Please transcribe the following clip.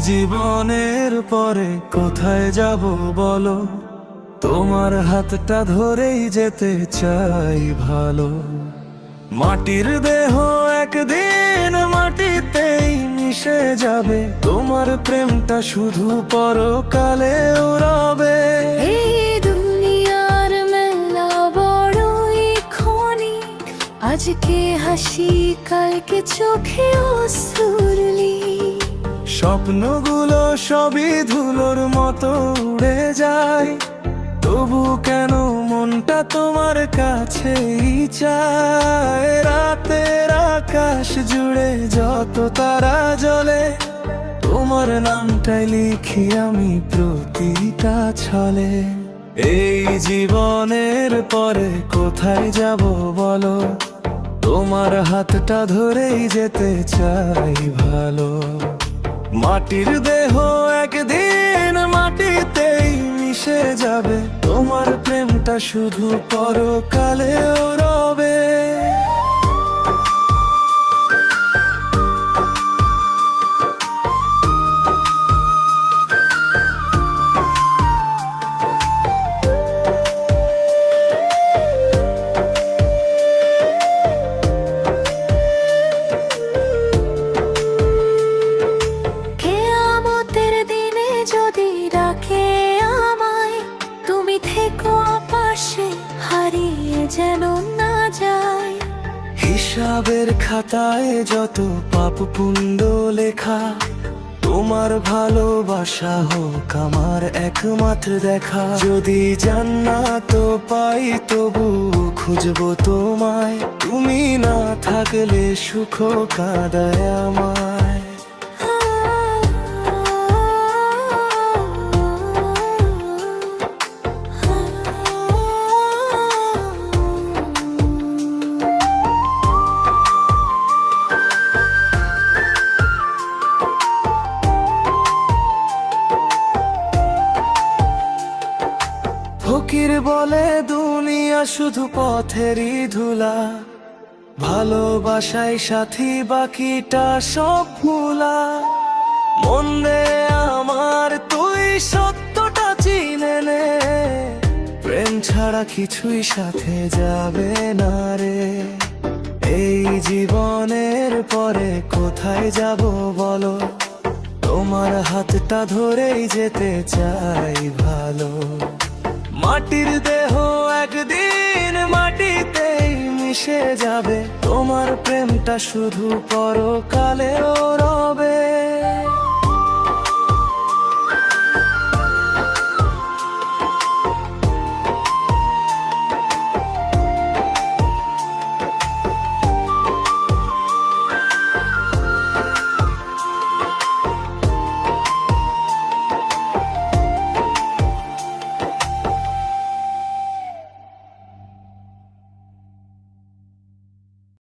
জীবনের পরে কোথায় যাব বলো, তোমার হাতটা ধরেই যেতে চাই ভালো। মাটির দেহ একদিন মাটিতেই মিশে যাবে, তোমার প্রেমটা শুধু পরকালে রবে। এই দুনিয়ার মেলা বড়ই ক্ষণিক, আজকে হাসি কালকে চোখে অশ্রুলি। স্বপ্নগুলো সবই ধুলোর মতো উড়ে যায়, তবু কেন মনটা তোমার কাছেই চায়। রাতের আকাশ জুড়ে যত তারা জ্বলে, তোমার নামটাই লিখি আমি প্রতিটা ছলে। এই জীবনের পরে কোথায় যাব বলো, তোমার হাতটা ধরেই যেতে চাই ভালো। মাটির দেহ একদিন মাটিতেই মিশে যাবে, তোমার প্রেমটা শুধু পরকালেও রবে। কিয়ামতের দিনে যদি ডাকে আমায়, তুমি থেকো পাশে, হারিয়ে যেন না যায়। হিসাবের খাতায় যত পাপ পুণ্য লেখা, তোমার ভালোবাসা হোক আমার একমাত্র দেখা। যদি জান্নাত পাই তবু খুঁজবো তোমায়, তুমি না থাকলে সুখ কাঁদায় আমায়। ফকির বলে দুনিয়া শুধু পথেরই ধুলা, ভালোবাসায় সাথী বাকিটা সব ভুলা। মন দে আমার তুই সত্যটা চিনে নে, প্রেম ছাড়া কিছুই সাথে যাবে না রে। এই জীবনের পরে কোথায় যাব বলো, তোমার হাতটা ধরেই যেতে চাই ভালো। মাটির দেহ একদিন মাটিতেই মিশে যাবে, তোমার প্রেমটা শুধু পরকালেও রবে।